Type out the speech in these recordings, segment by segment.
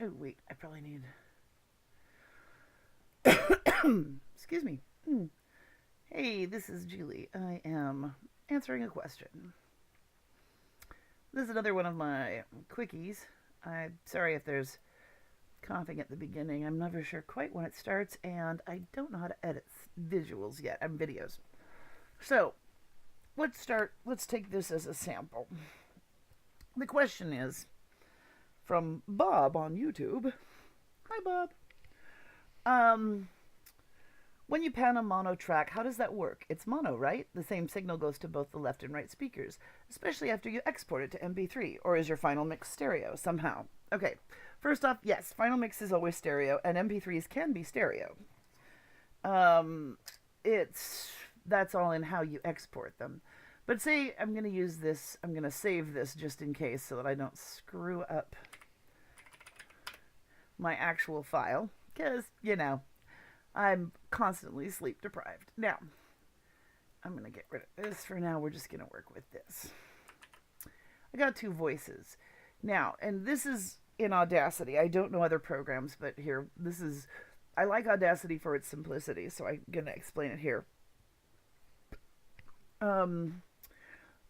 Oh, wait, I probably need... Excuse me. Hey, this is Julie. I am answering a question. This is another one of my quickies. I'm sorry if there's coughing at the beginning. I'm never sure quite when it starts, and I don't know how to edit visuals yet. I'm videos. So, let's take this as a sample. The question is from Bob on YouTube. Hi, Bob. When you pan a mono track, how does that work? It's mono, right? The same signal goes to both the left and right speakers, especially after you export it to MP3, or is your final mix stereo somehow? Okay, first off, yes, final mix is always stereo, and MP3s can be stereo. That's all in how you export them. But say I'm going to use this, I'm going to save this just in case so that I don't screw up my actual file, because, I'm constantly sleep deprived. Now, I'm going to get rid of this for now. We're just going to work with this. I got two voices. Now, and this is in Audacity. I don't know other programs, but here, I like Audacity for its simplicity, so I'm going to explain it here.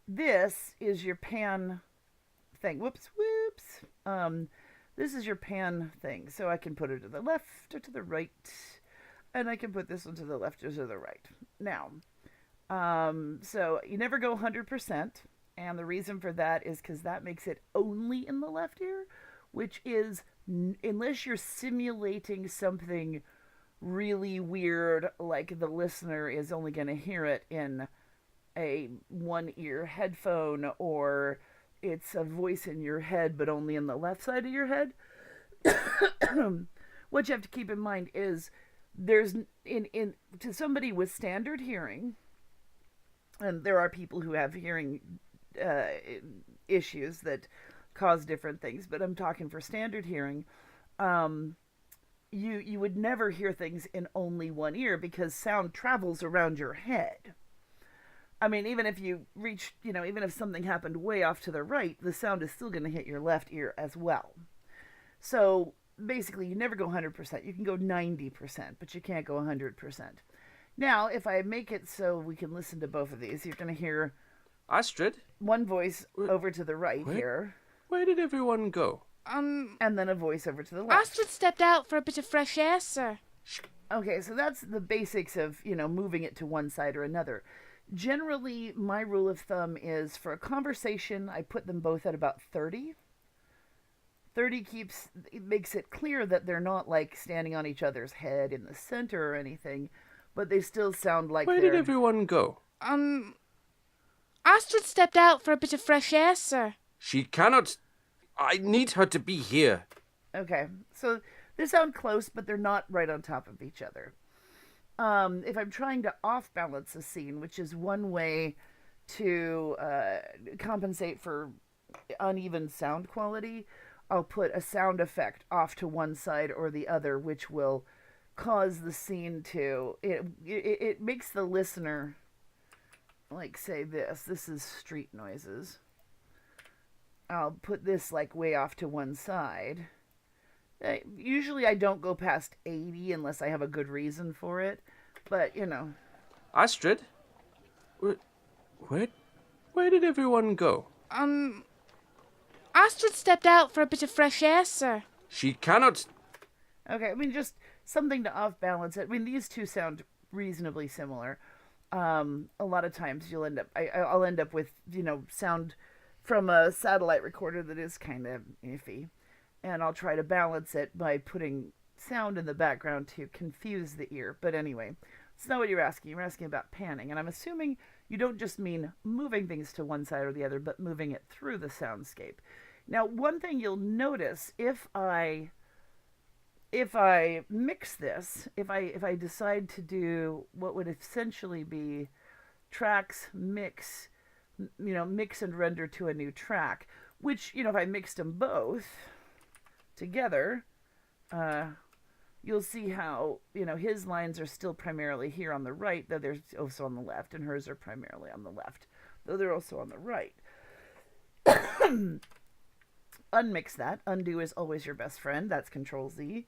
This is your pan thing. Whoops. This is your pan thing. So I can put it to the left or to the right. And I can put this one to the left or to the right. Now, so you never go 100%. And the reason for that is because that makes it only in the left ear, which is, unless you're simulating something really weird, like the listener is only going to hear it in a one-ear headphone, or it's a voice in your head but only in the left side of your head. What you have to keep in mind is there's to somebody with standard hearing, and there are people who have hearing issues that cause different things, but I'm talking for standard hearing. You would never hear things in only one ear because sound travels around your head. I mean, even if you reach, even if something happened way off to the right, the sound is still going to hit your left ear as well. So basically, you never go 100%. You can go 90%, but you can't go 100%. Now, if I make it so we can listen to both of these, you're going to hear Astrid? One voice over to the right here. Where did everyone go? And then a voice over to the left. Astrid stepped out for a bit of fresh air, sir. Okay, so that's the basics of, moving it to one side or another. Generally, my rule of thumb is for a conversation, I put them both at about 30. 30 makes it clear that they're not like standing on each other's head in the center or anything, but they still sound like Where did everyone go? Astrid stepped out for a bit of fresh air, sir. She cannot... I need her to be here. Okay, so they sound close, but they're not right on top of each other. If I'm trying to off-balance a scene, which is one way to compensate for uneven sound quality, I'll put a sound effect off to one side or the other, which will cause the scene to... It makes the listener, like, say this. This is street noises. I'll put this, like, way off to one side. Usually I don't go past 80 unless I have a good reason for it. But, Astrid? Where did everyone go? Astrid stepped out for a bit of fresh air, sir. She cannot... Okay, just something to off-balance it. These two sound reasonably similar. A lot of times I'll end up with, sound from a satellite recorder that is kind of iffy. And I'll try to balance it by putting sound in the background to confuse the ear. But anyway, it's not what you're asking. You're asking about panning. And I'm assuming you don't just mean moving things to one side or the other, but moving it through the soundscape. Now, one thing you'll notice if I mix this, if I decide to do what would essentially be tracks mix and render to a new track, which, if I mixed them both together, you'll see how, his lines are still primarily here on the right, though they're also on the left, and hers are primarily on the left, though they're also on the right. unmix that. Undo is always your best friend. That's Control Z.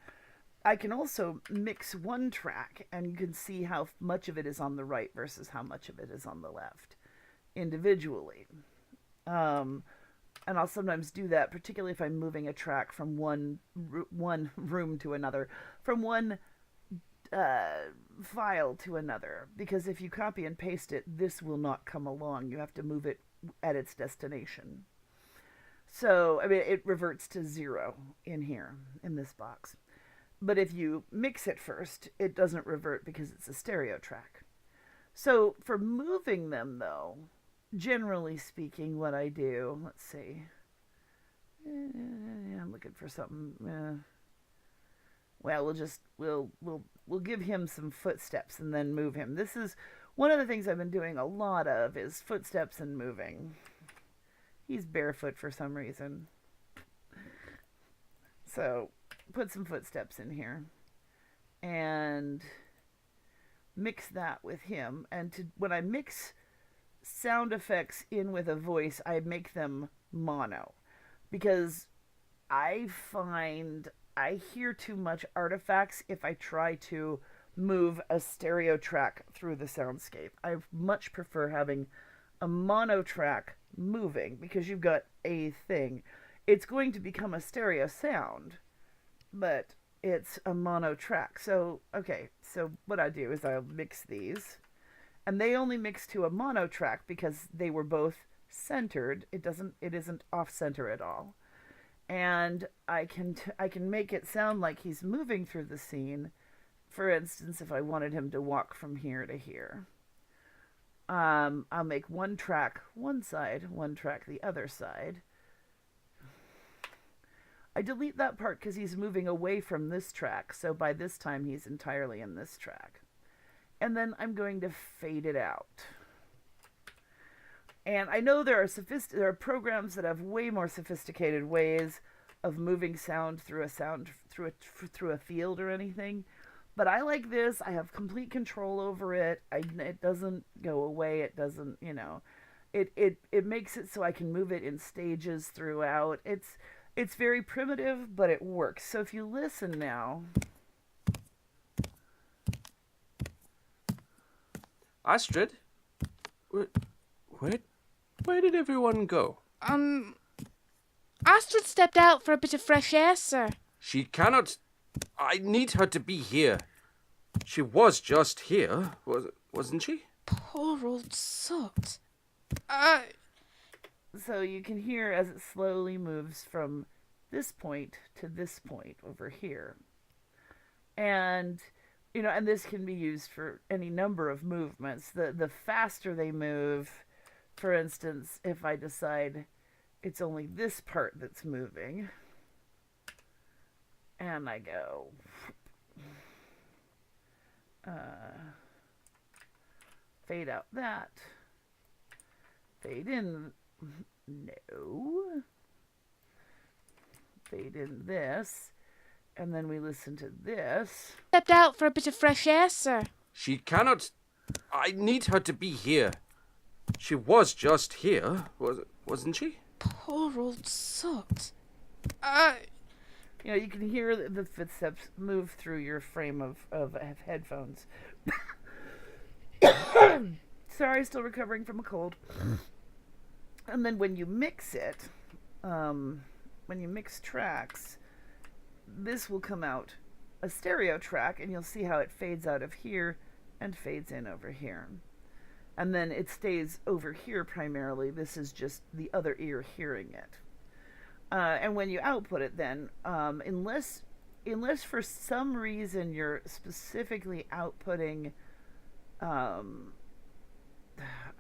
I can also mix one track, and you can see how much of it is on the right versus how much of it is on the left individually. And I'll sometimes do that, particularly if I'm moving a track from one room to another, from one file to another, because if you copy and paste it, this will not come along. You have to move it at its destination. So, I mean, it reverts to 0 in here, in this box. But if you mix it first, it doesn't revert because it's a stereo track. So, for moving them, though, generally speaking, what I do, let's see. I'm looking for something. Well, we'll give him some footsteps and then move him. This is one of the things I've been doing a lot of, is footsteps and moving. He's barefoot for some reason. So, put some footsteps in here and mix that with him. And when I mix sound effects in with a voice, I make them mono, because I find I hear too much artifacts if I try to move a stereo track through the soundscape. I much prefer having a mono track moving, because you've got a thing. It's going to become a stereo sound, but it's a mono track. So, okay, so what I do is I'll mix these, and they only mix to a mono track because they were both centered. It isn't off center at all. And I can make it sound like he's moving through the scene. For instance, if I wanted him to walk from here to here, I'll make one track one side, one track the other side. I delete that part because he's moving away from this track, so by this time he's entirely in this track. And then I'm going to fade it out. And I know there are programs that have way more sophisticated ways of moving sound through a field or anything, but I like this. I have complete control over it. It doesn't go away. It doesn't, it makes it so I can move it in stages throughout. It's very primitive, but it works. So if you listen now. Astrid? Where did everyone go? Astrid stepped out for a bit of fresh air, sir. She cannot... I need her to be here. She was just here, wasn't she? Poor old sot. So you can hear as it slowly moves from this point to this point over here. And, and this can be used for any number of movements. The faster they move, for instance, if I decide it's only this part that's moving, and I go, fade out that, fade in, no, fade in this, and then we listen to this. Stepped out for a bit of fresh air, sir. She cannot... I need her to be here. She was just here, wasn't she? Poor old sot. You can hear the footsteps move through your frame of headphones. Sorry, still recovering from a cold. And then when you mix it, when you mix tracks, this will come out a stereo track, and you'll see how it fades out of here and fades in over here. And then it stays over here primarily. This is just the other ear hearing it. And when you output it then, unless for some reason you're specifically outputting, I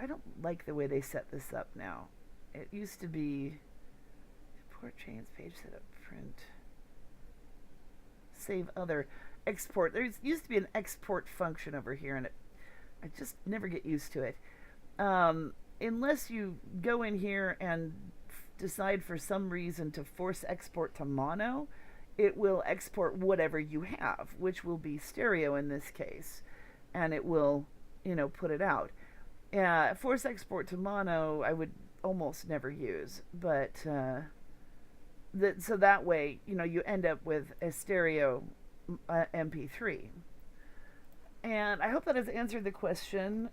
don't like the way they set this up now. It used to be import chains, page setup, print, save other, export. There used to be an export function over here, and I just never get used to it. Unless you go in here and decide for some reason to force export to mono, it will export whatever you have, which will be stereo in this case, and it will, put it out. Force export to mono I would almost never use, but So that way, you end up with a stereo MP3. And I hope that has answered the question.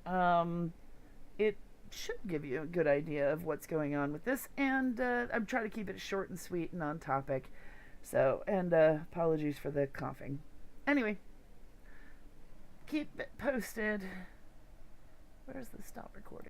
It should give you a good idea of what's going on with this, and I'm trying to keep it short and sweet and on topic. So, and apologies for the coughing. Anyway, keep it posted. Where's the stop recording?